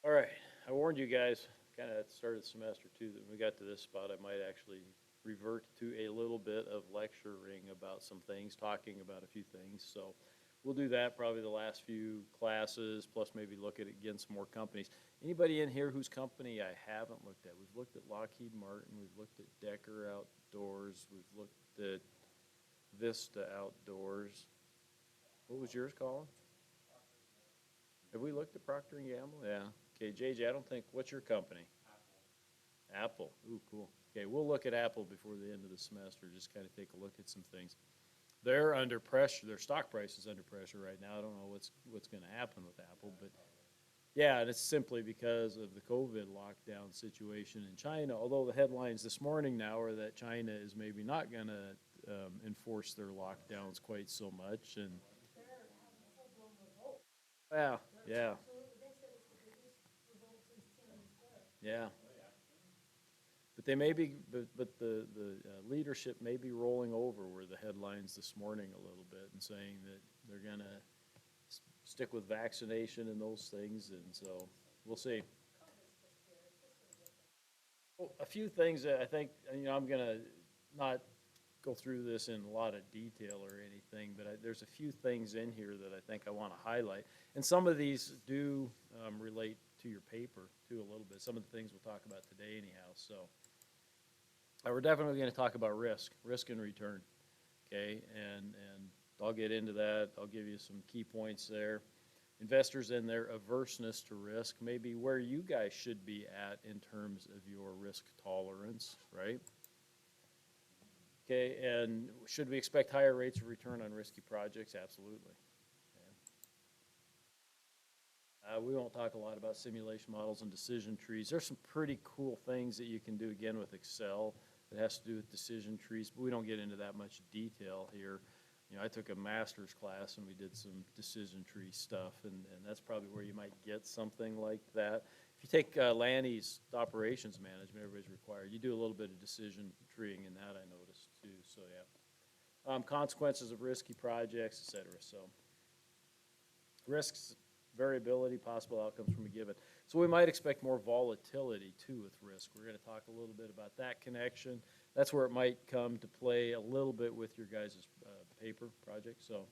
All right, I warned you guys kind of at the start of the semester too that when we got to this spot, I might actually revert to a little bit of lecturing about some things, talking about a few things. So we'll do that probably the last few classes, plus maybe look at again some more companies. Anybody in here whose company I haven't looked at? We've looked at Lockheed Martin, we've looked at Decker Outdoors, we've looked at Vista Outdoors. What was yours, Colin? Have we looked at Procter and Gamble? Yeah. Okay, JJ, I don't think, what's your company? Apple. Ooh, cool. Okay, we'll look at Apple before the end of the semester, just kind of take a look at some things. They're under pressure. Their stock price is under pressure right now. I don't know what's going to happen with Apple, but yeah, and it's simply because of the COVID lockdown situation in China. Although the headlines this morning now are that China is maybe not going to enforce their lockdowns quite so much, and yeah, yeah, yeah. But they may be, but the leadership may be rolling over were the headlines this morning a little bit and saying that they're gonna stick with vaccination and those things, and so we'll see. Well, a few things that I think, I'm gonna not go through this in a lot of detail or anything, but there's a few things in here that I think I wanna highlight. And some of these do, relate to your paper too a little bit, some of the things we'll talk about today anyhow, so. We're definitely going to talk about risk and return, okay? And I'll get into that. I'll give you some key points there. Investors and their averseness to risk, maybe where you guys should be at in terms of your risk tolerance, right? Okay, and should we expect higher rates of return on risky projects? Absolutely. We won't talk a lot about simulation models and decision trees. There's some pretty cool things that you can do again with Excel that has to do with decision trees, but we don't get into that much detail here. I took a master's class and we did some decision tree stuff, and that's probably where you might get something like that. If you take Lanny's operations management, everybody's required. You do a little bit of decision treeing in that, I noticed too. So yeah, consequences of risky projects, et cetera. So risks, variability, possible outcomes from a given. So we might expect more volatility too with risk. We're going to talk a little bit about that connection. That's where it might come to play a little bit with your guys' paper project. So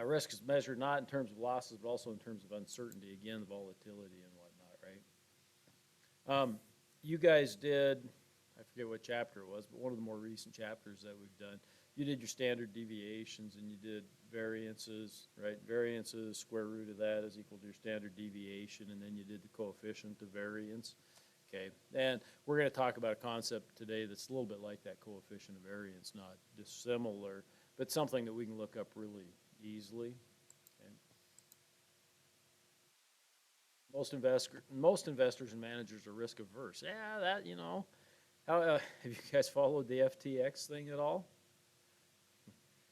risk is measured not in terms of losses, but also in terms of uncertainty. Again, the volatility and whatnot, right? You guys did, I forget what chapter it was, but one of the more recent chapters that we've done, you did your standard deviations and you did variances, right? Variances, square root of that is equal to your standard deviation, and then you did the coefficient of variance. Okay, and we're going to talk about a concept today that's a little bit like that coefficient of variance, not dissimilar, but something that we can look up really easily. Okay. Most investors and managers are risk averse. Yeah, that, How, have you guys followed the FTX thing at all?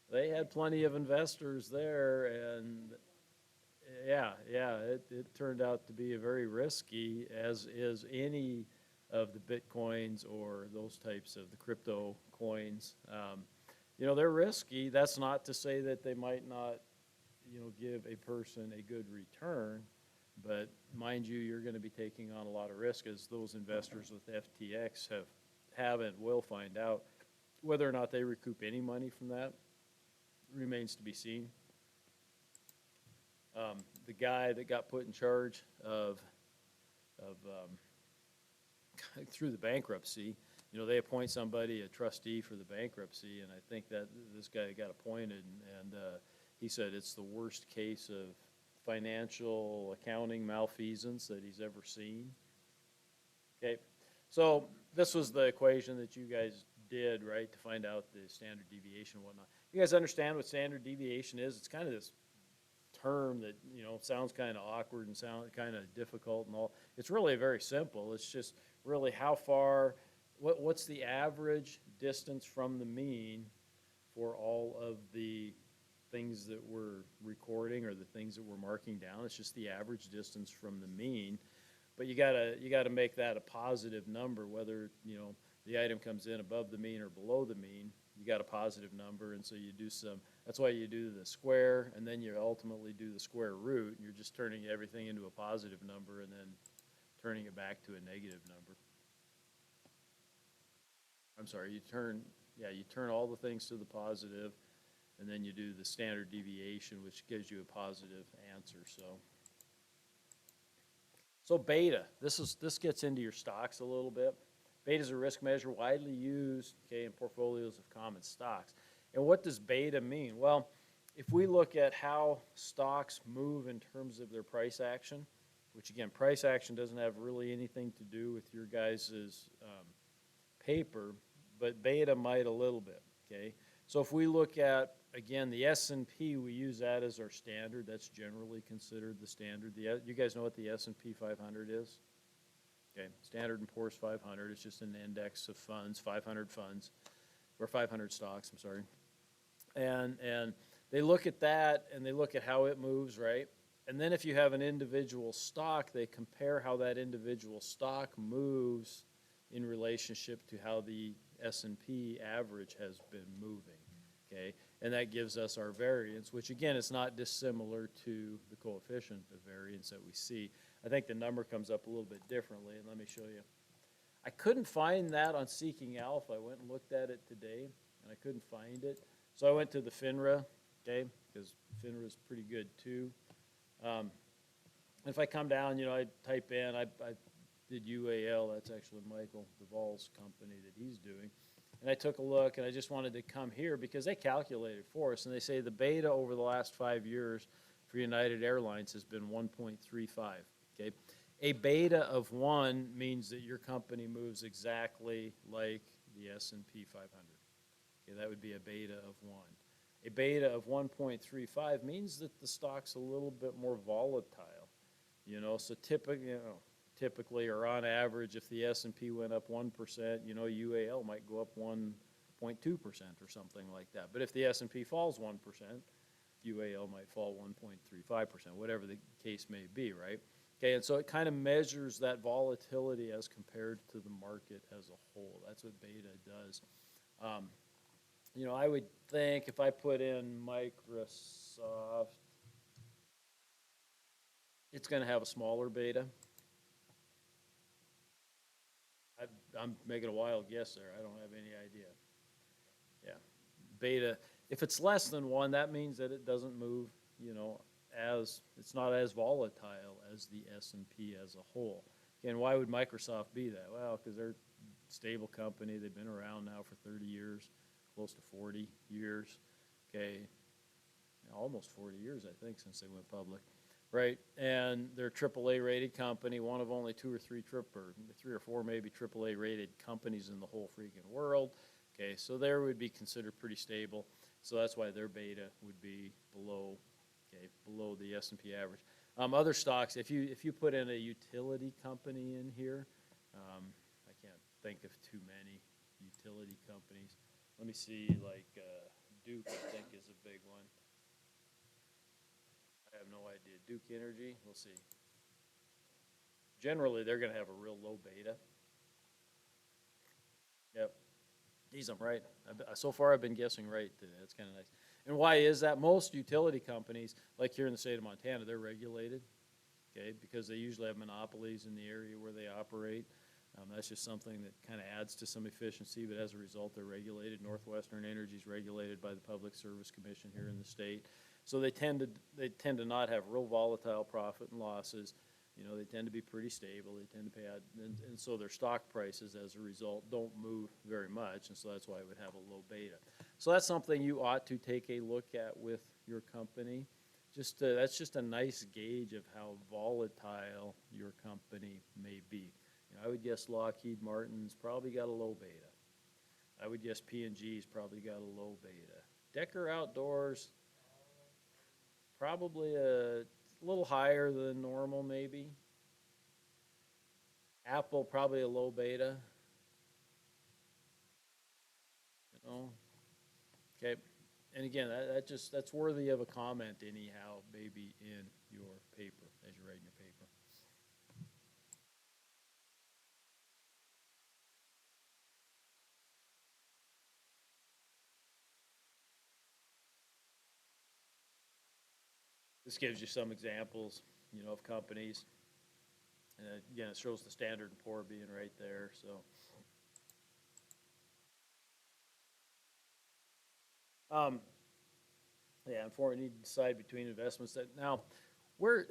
They had plenty of investors there, and it turned out to be a very risky, as is any of the Bitcoins or those types of the crypto coins. They're risky. That's not to say that they might not, give a person a good return, but mind you, you're going to be taking on a lot of risk, as those investors with FTX have and will find out. Whether or not they recoup any money from that remains to be seen. The guy that got put in charge of through the bankruptcy, they appoint somebody, a trustee for the bankruptcy, and I think that this guy got appointed, and he said it's the worst case of financial accounting malfeasance that he's ever seen. Okay, so this was the equation that you guys did, right, to find out the standard deviation and whatnot. You guys understand what standard deviation is? It's kind of this term that, sounds kind of awkward and sound kind of difficult and all. It's really very simple. It's just really how far, what's the average distance from the mean for all of the things that we're recording or the things that we're marking down. It's just the average distance from the mean. But you gotta make that a positive number, whether, the item comes in above the mean or below the mean. You got a positive number, and so you do some That's why you do the square, and then you ultimately do the square root, and you're just turning everything into a positive number and then turning it back to a negative number. I'm sorry, you turn all the things to the positive, and then you do the standard deviation, which gives you a positive answer, so. So beta, this gets into your stocks a little bit. Beta is a risk measure widely used, okay, in portfolios of common stocks. And what does beta mean? Well, if we look at how stocks move in terms of their price action, which again, price action doesn't have really anything to do with your guys' paper, but beta might a little bit, okay? So if we look at, again, the S&P, we use that as our standard. That's generally considered the standard. You guys know what the S&P 500 is? Okay, Standard & Poor's 500. It's just an index of funds, 500 funds, or 500 stocks, I'm sorry. And they look at that, and they look at how it moves, right? And then if you have an individual stock, they compare how that individual stock moves in relationship to how the S&P average has been moving, okay? And that gives us our variance, which again is not dissimilar to the coefficient of variance that we see. I think the number comes up a little bit differently, and let me show you. I couldn't find that on Seeking Alpha. I went and looked at it today, and I couldn't find it. So I went to the FINRA, okay, because FINRA is pretty good too. If I come down, I type in, I did UAL, that's actually Michael Duvall's company that he's doing. And I took a look, and I just wanted to come here because they calculated for us, and they say the beta over the last 5 years for United Airlines has been 1.35, okay? A beta of 1 means that your company moves exactly like the S&P 500. Okay, that would be a beta of 1. A beta of 1.35 means that the stock's a little bit more volatile, so typically or on average, if the S&P went up 1%, UAL might go up 1.2% or something like that. But if the S&P falls 1%, UAL might fall 1.35%, whatever the case may be, right? Okay, and so it kind of measures that volatility as compared to the market as a whole. That's what beta does. I would think if I put in Microsoft, it's going to have a smaller beta. I'm making a wild guess there. I don't have any idea. Yeah, beta. If it's less than 1, that means that it doesn't move, it's not as volatile as the S&P as a whole. Again, why would Microsoft be that? Well, because they're a stable company. They've been around now for 30 years, close to 40 years. Okay, almost 40 years, I think, since they went public. Right, and they're a AAA rated company, one of only 2 or 3 or 4 maybe AAA rated companies in the whole freaking world. Okay, so they would be considered pretty stable. So that's why their beta would be below the S&P average. Other stocks, if you put in a utility company in here, I can't think of too many utility companies. Let me see, like Duke, I think, is a big one. I have no idea. Duke Energy, we'll see. Generally, they're going to have a real low beta. Yep. Geez, I'm right. So far, I've been guessing right today. That's kind of nice. And why is that? Most utility companies, like here in the state of Montana, they're regulated, okay, because they usually have monopolies in the area where they operate. That's just something that kind of adds to some efficiency, but as a result, they're regulated. Northwestern Energy is regulated by the Public Service Commission here in the state. So they tend to not have real volatile profit and losses. They tend to be pretty stable. They tend to pay out, and so their stock prices, as a result, don't move very much, and so that's why it would have a low beta. So that's something you ought to take a look at with your company. That's just a nice gauge of how volatile your company may be. I would guess Lockheed Martin's probably got a low beta. I would guess P&G's probably got a low beta. Decker Outdoors, probably a little higher than normal, maybe. Apple, probably a low beta. Okay. And again, that's worthy of a comment anyhow, maybe in your paper, as you're writing your paper. This gives you some examples, of companies. And again, it shows the Standard and Poor being right there, so. Yeah, and for, we need to decide between investments that, now, Mary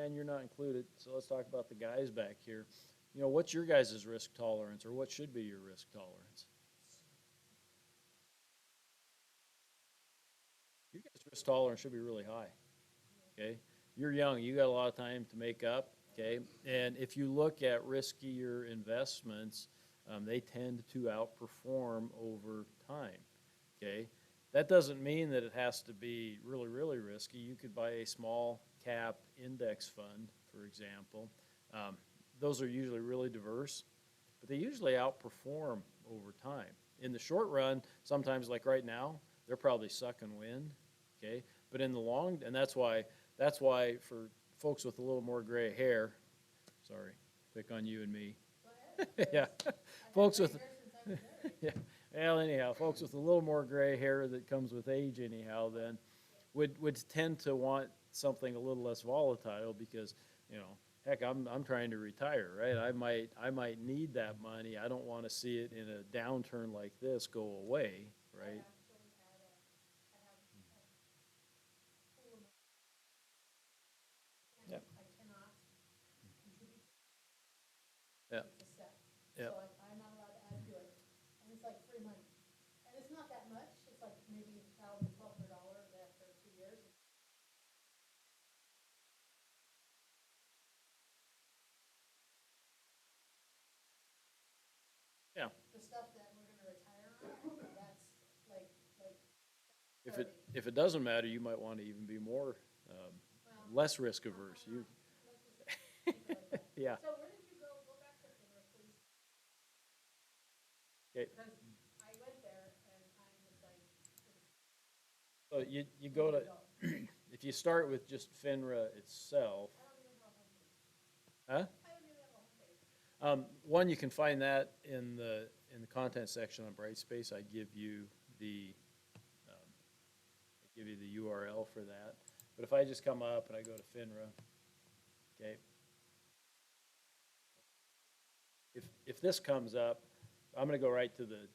Ann, you're not included, so let's talk about the guys back here. What's your guys' risk tolerance, or what should be your risk tolerance? Your guys' risk tolerance should be really high, okay? You're young, you got a lot of time to make up, okay? And if you look at riskier investments, they tend to outperform over time, okay? That doesn't mean that it has to be really, really risky. You could buy a small cap index fund, for example. Those are usually really diverse, but they usually outperform over time. In the short run, sometimes like right now, they're probably sucking wind, okay? But in the long, and that's why for folks with a little more gray hair, sorry, pick on you and me. Yeah, folks with, yeah, well, anyhow, folks with a little more gray hair that comes with age anyhow, then would tend to want something a little less volatile because, heck, I'm trying to retire, right? I might need that money. I don't want to see it in a downturn like this go away, right? Yep. Yep. Yep. Yeah. If it doesn't matter, you might want to even be more, less risk averse. Yeah. Okay. So you go to, if you start with just FINRA itself, huh? One, you can find that in the content section on Brightspace. Um, I give you the URL for that. But if I just come up and I go to FINRA, okay, if this comes up, I'm going to go right to the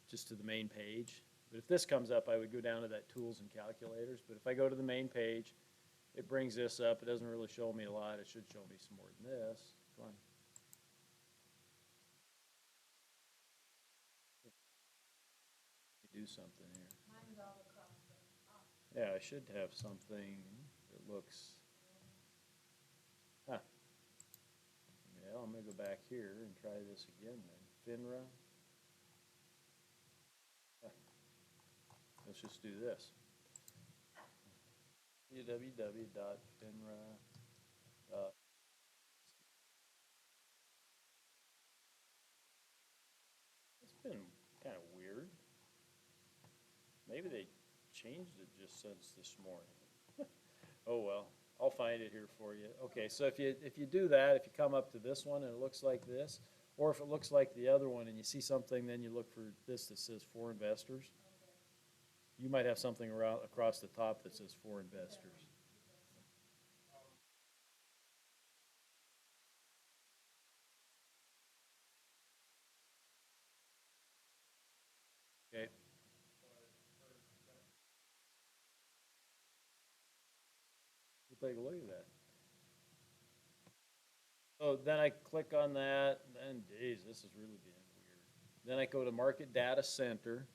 main page. But if this comes up, I would go down to that tools and calculators. But if I go to the main page, it brings this up. It doesn't really show me a lot. It should show me some more than this. Come on. Let me do something here. Yeah, I should have something that looks, huh. Yeah, I'm gonna go back here and try this again then. FINRA. Huh. Let's just do this. www.finra. It's been kind of weird. Maybe they changed it just since this morning. Oh well, I'll find it here for you. Okay, so if you do that, if you come up to this one and it looks like this, or if it looks like the other one and you see something, then you look for this that says for investors. You might have something around across the top that says for investors. Okay. We'll take a look at that. So then I click on that, and geez, this is really being weird. Then I go to Market Data Center.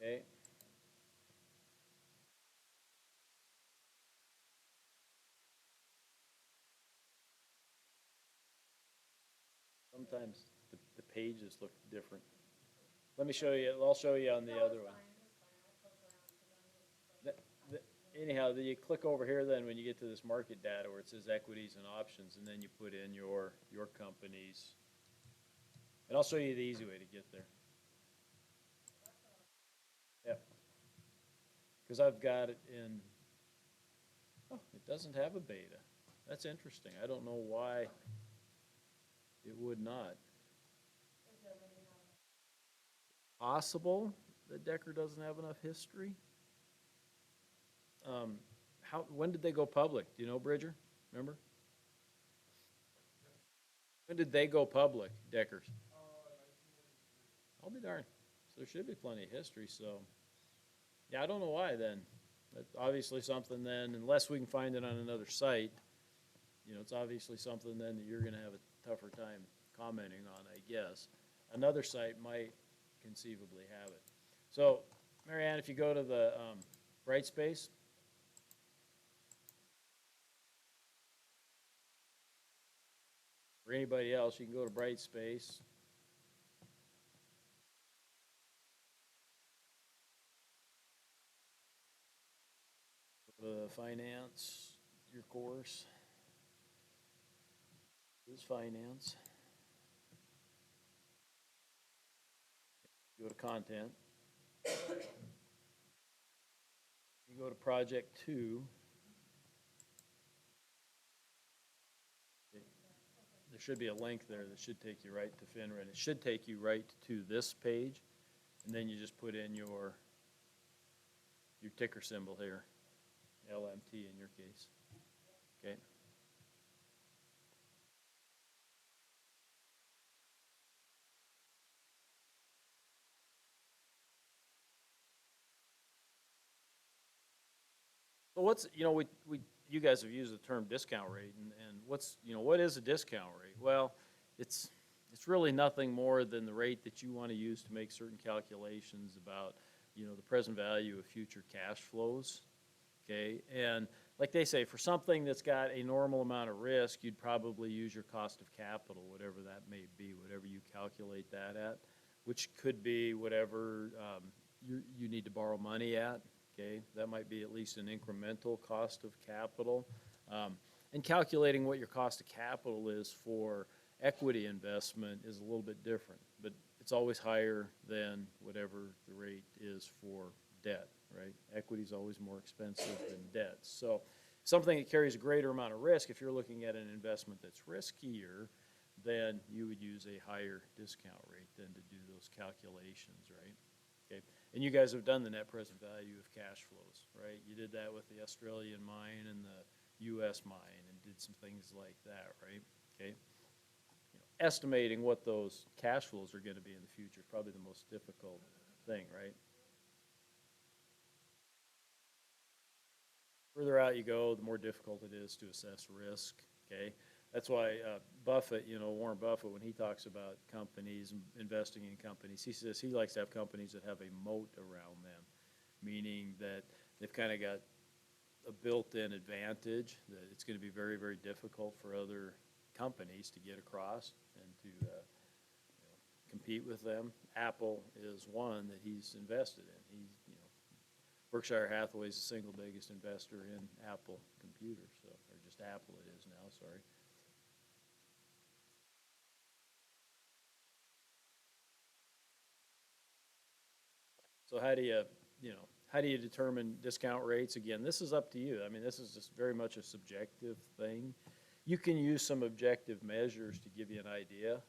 Okay. Sometimes the pages look different. Let me show you, I'll show you on the other one. The- Anyhow, you click over here then when you get to this market data where it says equities and options, and then you put in your companies. And I'll show you the easy way to get there. Yep. Because I've got it in, oh, it doesn't have a beta. That's interesting. I don't know why it would not. possible that Decker doesn't have enough history. When did they go public? Do you know, Bridger? Remember? When did they go public, Deckers? I'll be darned. So there should be plenty of history, so. Yeah, I don't know why then. That's obviously something then, unless we can find it on another site, it's obviously something then that you're gonna have a tougher time commenting on, I guess. Another site might conceivably have it. So, Mary Ann, if you go to the Brightspace, for anybody else, you can go to Brightspace. Go to finance, your course. This is finance. You go to content. You go to project 2. There should be a link there that should take you right to FINRA, and it should take you right to this page, and then you just put in your ticker symbol here, LMT in your case, okay? So what's, you guys have used the term discount rate, and what is a discount rate? Well, it's really nothing more than the rate that you want to use to make certain calculations about, the present value of future cash flows, okay? And like they say, for something that's got a normal amount of risk, you'd probably use your cost of capital, whatever that may be, whatever you calculate that at, which could be whatever you need to borrow money at. Okay, that might be at least an incremental cost of capital. And calculating what your cost of capital is for equity investment is a little bit different, but it's always higher than whatever the rate is for debt, right? Equity is always more expensive than debt. So something that carries a greater amount of risk, if you're looking at an investment that's riskier, then you would use a higher discount rate than to do those calculations, right? Okay. And you guys have done the net present value of cash flows, right? You did that with the Australian mine and the U.S. mine and did some things like that, right? Okay. Estimating what those cash flows are going to be in the future is probably the most difficult thing, right? Further out you go, the more difficult it is to assess risk, okay? That's why Buffett, Warren Buffett, when he talks about companies, investing in companies, he says he likes to have companies that have a moat around them, meaning that they've kind of got a built-in advantage that it's going to be very, very difficult for other companies to get across and to compete with them. Apple is one that he's invested in. Berkshire Hathaway is the single biggest investor in Apple computers, or just Apple it is now, sorry. So how do you determine discount rates? Again, this is up to you. I mean, this is just very much a subjective thing. You can use some objective measures to give you an idea,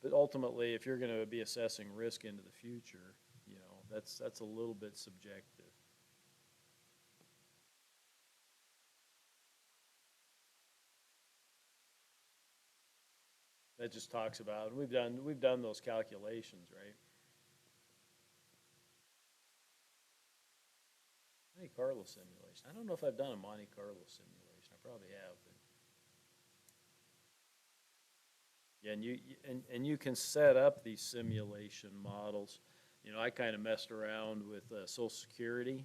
but ultimately, if you're going to be assessing risk into the future, that's a little bit subjective. That just talks about, and we've done those calculations, right? Monte Carlo simulation. I don't know if I've done a Monte Carlo simulation. I probably have, but yeah, and you can set up these simulation models. I kind of messed around with Social Security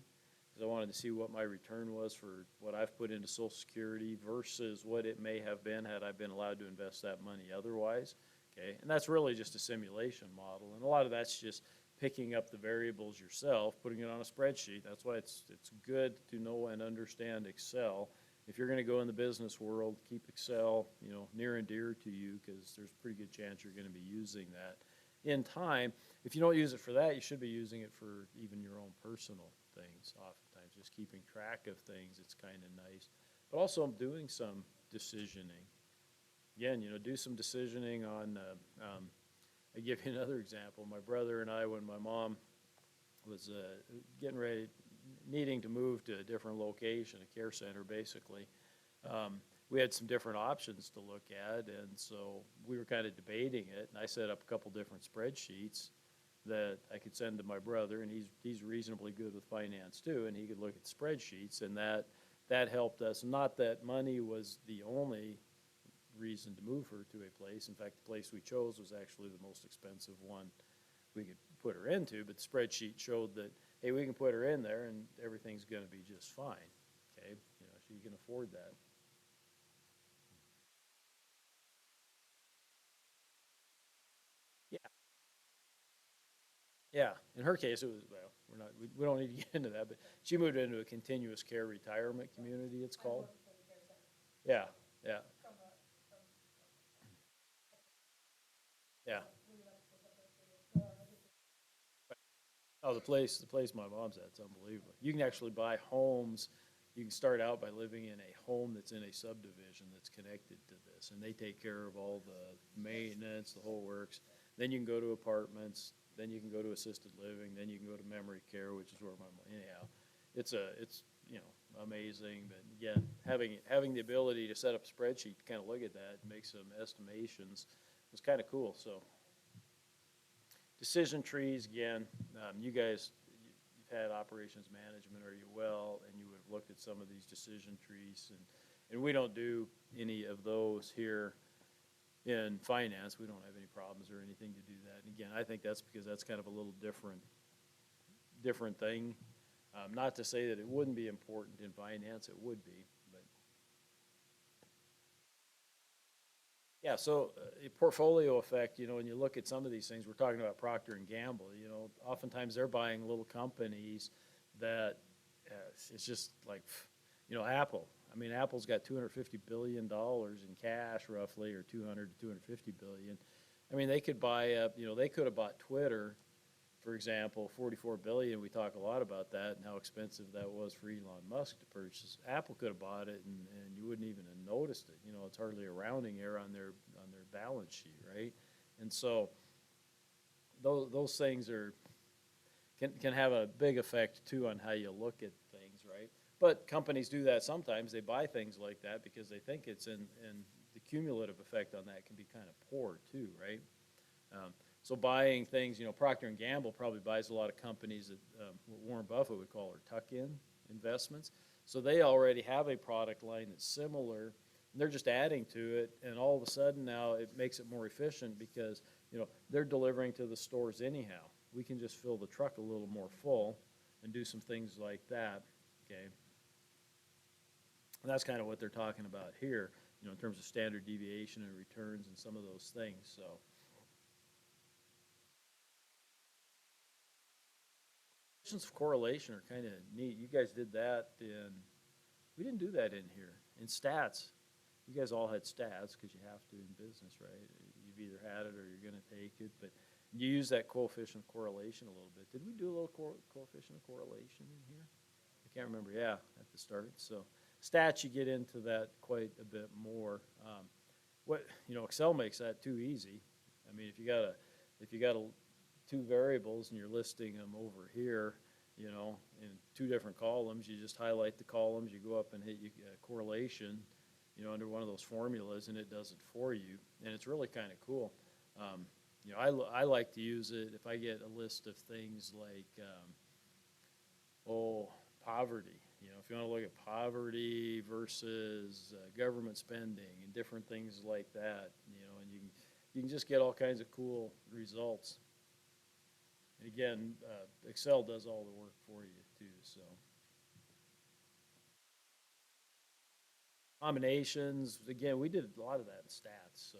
because I wanted to see what my return was for what I've put into Social Security versus what it may have been had I been allowed to invest that money otherwise. Okay, and that's really just a simulation model, and a lot of that's just picking up the variables yourself, putting it on a spreadsheet. That's why it's good to know and understand Excel. If you're going to go in the business world, keep Excel, near and dear to you because there's a pretty good chance you're going to be using that in time. If you don't use it for that, you should be using it for even your own personal things. Oftentimes, just keeping track of things, it's kind of nice. But also doing some decisioning. Again, do some decisioning on I give you another example. My brother and I, when my mom was getting ready, needing to move to a different location, a care center basically, um, we had some different options to look at, and so we were kind of debating it, and I set up a couple different spreadsheets that I could send to my brother, and he's reasonably good with finance too, and he could look at spreadsheets, and that helped us. Not that money was the only reason to move her to a place. In fact, the place we chose was actually the most expensive one we could put her into, but the spreadsheet showed that, hey, we can put her in there and everything's gonna be just fine, okay? You know, she can afford that. Yeah, yeah, in her case, it was, well, we don't need to get into that, but she moved into a continuous care retirement community, it's called. Yeah, yeah, yeah. Oh, the place my mom's at, it's unbelievable. You can actually buy homes. You can start out by living in a home that's in a subdivision that's connected to this, and they take care of all the maintenance, the whole works. Then you can go to apartments, then you can go to assisted living, then you can go to memory care, which is where anyhow. It's, you know, amazing, but again, having the ability to set up a spreadsheet to kind of look at that and make some estimations was kind of cool, so. Decision trees, again, you guys, you've had operations management, or you well, and you would have looked at some of these decision trees, and we don't do any of those here in finance. We don't have any problems or anything to do that. And again, I think that's because that's kind of a little different thing. Not to say that it wouldn't be important in finance, it would be, but yeah, so a portfolio effect, you know, when you look at some of these things, we're talking about Procter and Gamble, you know, oftentimes they're buying little companies that it's just like, you know, Apple. I mean, Apple's got $250 billion in cash roughly, or 200 to 250 billion. I mean, they could buy up, you know, they could have bought Twitter, for example, 44 billion. We talk a lot about that and how expensive that was for Elon Musk to purchase. Apple could have bought it, and you wouldn't even have noticed it. You know, it's hardly a rounding error on their balance sheet, right? And so those things can have a big effect too on how you look at things, right? But companies do that sometimes. They buy things like that because they think it's in, and the cumulative effect on that can be kind of poor too, right? So buying things, you know, Procter and Gamble probably buys a lot of companies that what Warren Buffett would call are tuck-in investments. So they already have a product line that's similar, and they're just adding to it, and all of a sudden now it makes it more efficient because, you know, they're delivering to the stores anyhow. We can just fill the truck a little more full and do some things like that, okay? And that's kind of what they're talking about here, you know, in terms of standard deviation and returns and some of those things, so. Questions of correlation are kind of neat. You guys did that in, we didn't do that in here. In stats, you guys all had stats because you have to in business, right? You've either had it or you're going to take it, but you use that coefficient of correlation a little bit. Did we do a little coefficient of correlation in here? I can't remember. Yeah, at the start. So stats, you get into that quite a bit more. What, you know, Excel makes that too easy. I mean, if you got two variables and you're listing them over here, you know, in two different columns, you just highlight the columns, you go up and hit correlation, you know, under one of those formulas, and it does it for you, and it's really kind of cool. You know, I like to use it if I get a list of things like, poverty. You know, if you want to look at poverty versus government spending and different things like that, you know, and you can just get all kinds of cool results. And again, Excel does all the work for you too, so. Combinations, again, we did a lot of that in stats, so.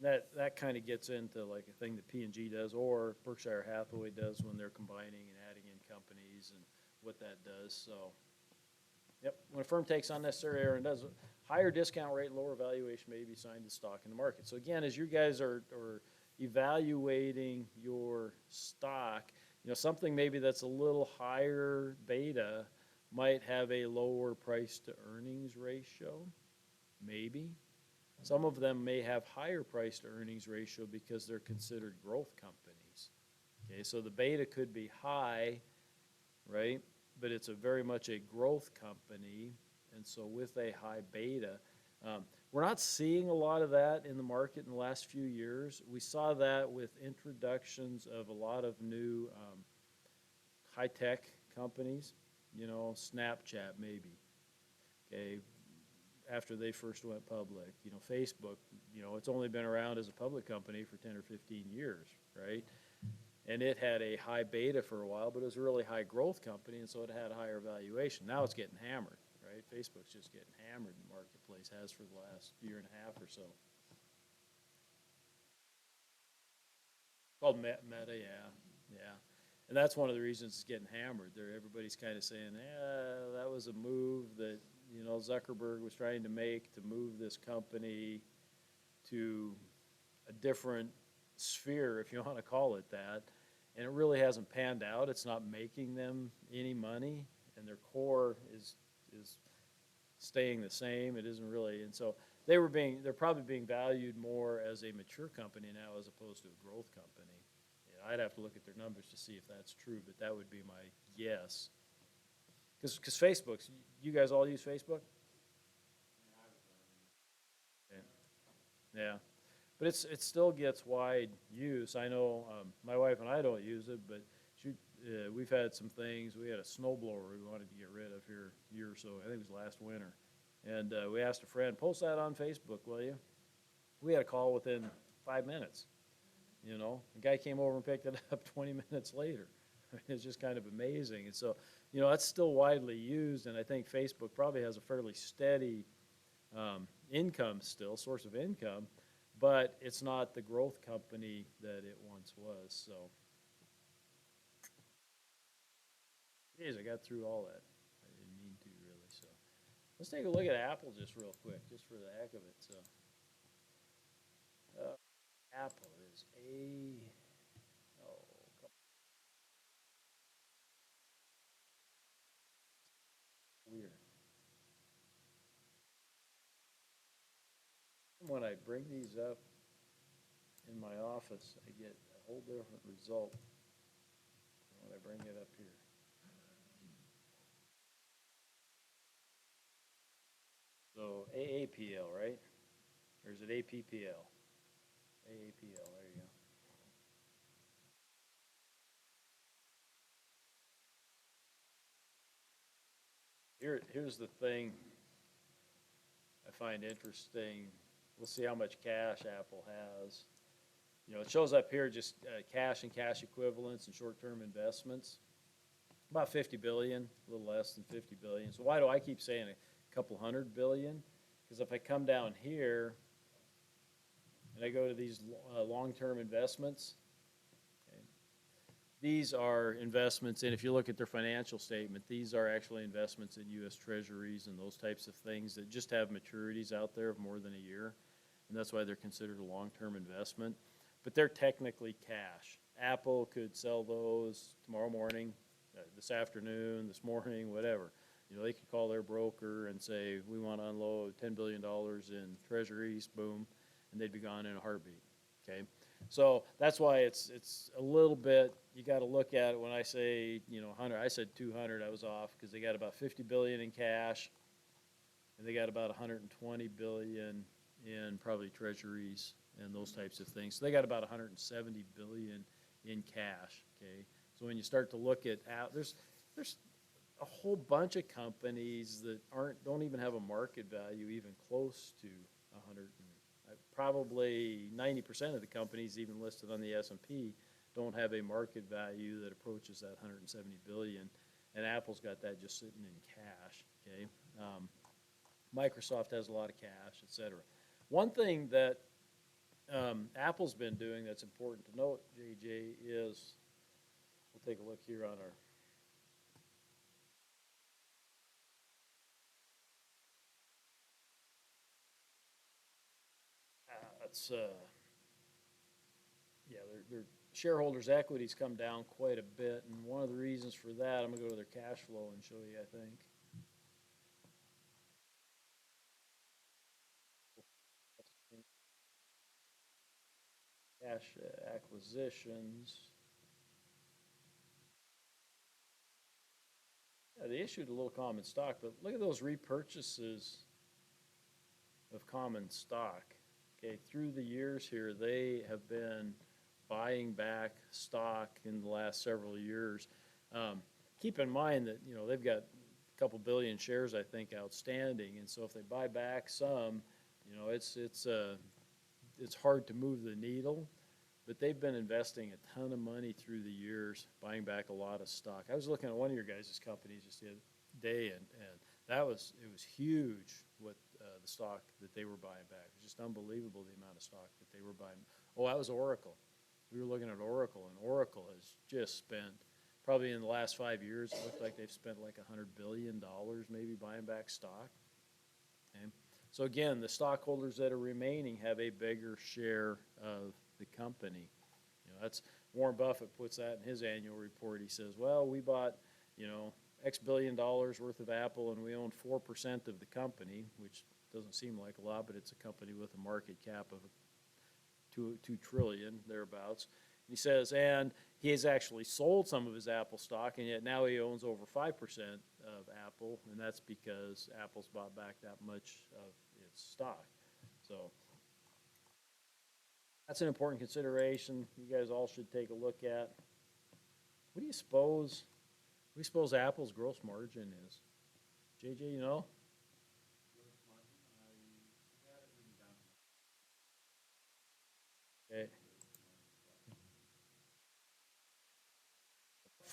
That kind of gets into like a thing that P&G does, or Berkshire Hathaway does when they're combining and adding in companies and what that does, so. Yep, when a firm takes unnecessary error and does a higher discount rate, lower valuation may be assigned to stock in the market. So again, as you guys are evaluating your stock, you know, something maybe that's a little higher beta might have a lower price to earnings ratio, maybe. Some of them may have higher price to earnings ratio because they're considered growth companies. Okay, so the beta could be high, right? But it's a very much a growth company, and so with a high beta, we're not seeing a lot of that in the market in the last few years. We saw that with introductions of a lot of new high-tech companies, Snapchat maybe, okay, after they first went public. Facebook, it's only been around as a public company for 10 or 15 years, right? And it had a high beta for a while, but it was a really high growth company, and so it had a higher valuation. Now it's getting hammered, right? Facebook's just getting hammered in the marketplace, has for the last year and a half or so. Called Meta, yeah, yeah. And that's one of the reasons it's getting hammered. There, everybody's kind of saying, "Yeah, that was a move that Zuckerberg was trying to make to move this company to a different sphere, if you want to call it that." And it really hasn't panned out. It's not making them any money, and their core is staying the same. It isn't really, and so they're probably being valued more as a mature company now as opposed to a growth company. I'd have to look at their numbers to see if that's true, but that would be my guess. Because Facebook's, you guys all use Facebook? Yeah. Yeah. But it still gets wide use. I know my wife and I don't use it, but we've had some things. We had a snowblower we wanted to get rid of here a year or so. I think it was last winter. And we asked a friend, post that on Facebook, will you? We had a call within 5 minutes. The guy came over and picked it up 20 minutes later. It's just kind of amazing. And so, that's still widely used, and I think Facebook probably has a fairly steady income still, source of income, but it's not the growth company that it once was. So, geez, I got through all that. I didn't mean to really. So, let's take a look at Apple just real quick, just for the heck of it. So, Apple is oh, weird. When I bring these up in my office, I get a whole different result when I bring it up here. So AAPL, right? Or is it APPL? AAPL, there you go. Here's the thing I find interesting. We'll see how much cash Apple has. It shows up here just cash and cash equivalents and short-term investments. About 50 billion, a little less than 50 billion. So why do I keep saying a couple hundred billion? Because if I come down here and I go to these long-term investments, okay, these are investments, and if you look at their financial statement, these are actually investments in U.S. Treasuries and those types of things that just have maturities out there of more than a year, and that's why they're considered a long-term investment. But they're technically cash. Apple could sell those tomorrow morning, this afternoon, this morning, whatever. They could call their broker and say, we want to unload $10 billion in treasuries, boom, and they'd be gone in a heartbeat, okay? So that's why it's a little bit, you got to look at it when I say, 100, I said 200, I was off, because they got about 50 billion in cash, and they got about 120 billion in probably treasuries and those types of things. So they got about 170 billion in cash, okay? So when you start to look at, there's a whole bunch of companies that don't even have a market value even close to 100. Probably 90% of the companies even listed on the S&P don't have a market value that approaches that 170 billion, and Apple's got that just sitting in cash. Okay, Microsoft has a lot of cash, etc. One thing that Apple's been doing that's important to note, JJ, is we'll take a look here on our. It's yeah, their shareholders' equities come down quite a bit, and one of the reasons for that, I'm gonna go to their cash flow and show you. I think cash acquisitions. Yeah, they issued a little common stock, but look at those repurchases of common stock. Okay, through the years here, they have been buying back stock in the last several years. Keep in mind that, you know, they've got a couple billion shares, I think, outstanding, and so if they buy back some, you know, it's hard to move the needle, but they've been investing a ton of money through the years, buying back a lot of stock. I was looking at one of your guys' companies just the other day, and it was huge what the stock that they were buying back. It was just unbelievable the amount of stock that they were buying. Oh, that was Oracle. We were looking at Oracle, and Oracle has just spent, probably in the last 5 years, it looked like they've spent like $100 billion maybe buying back stock. Okay. So again, the stockholders that are remaining have a bigger share of the company. You know, that's Warren Buffett puts that in his annual report. He says, well, we bought, you know, X billion dollars worth of Apple, and we own 4% of the company, which doesn't seem like a lot, but it's a company with a market cap of 2 trillion, thereabouts. And he says, and he has actually sold some of his Apple stock, and yet now he owns over 5% of Apple, and that's because Apple's bought back that much of its stock. So that's an important consideration you guys all should take a look at. What do you suppose Apple's gross margin is? JJ, you know?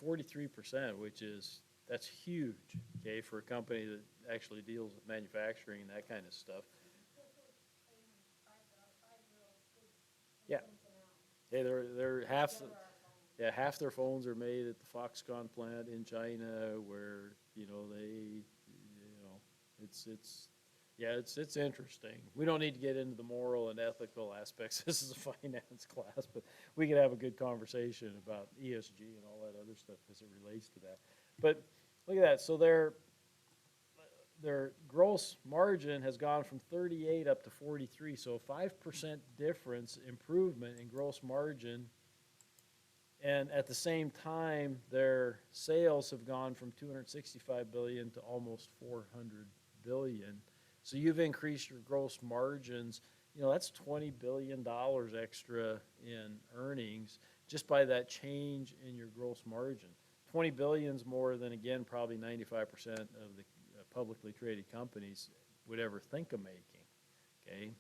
43%, that's huge, okay, for a company that actually deals with manufacturing and that kind of stuff. Yeah. Hey, half their phones are made at the Foxconn plant in China, where, you know, it's interesting. We don't need to get into the moral and ethical aspects. This is a finance class, but we could have a good conversation about ESG and all that other stuff as it relates to that. But look at that. So their gross margin has gone from 38 up to 43. So a 5% difference improvement in gross margin. And at the same time, their sales have gone from 265 billion to almost 400 billion. So you've increased your gross margins. You know, that's $20 billion extra in earnings just by that change in your gross margin. 20 billion is more than, again, probably 95% of the publicly traded companies would ever think of making, okay?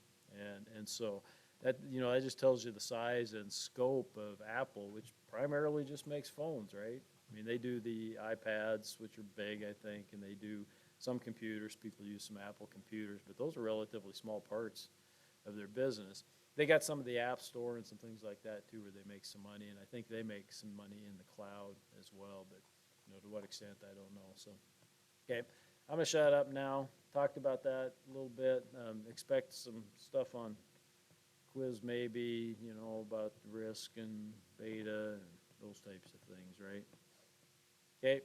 And so that, you know, that just tells you the size and scope of Apple, which primarily just makes phones, right? I mean, they do the iPads, which are big, I think, and they do some computers. People use some Apple computers, but those are relatively small parts of their business. They got some of the App Store and some things like that, too, where they make some money, and I think they make some money in the cloud as well, but, you know, to what extent, I don't know. So, okay, I'm going to shut up now. Talked about that a little bit. Expect some stuff on quiz maybe, you know, about risk and beta and those types of things, right? Okay.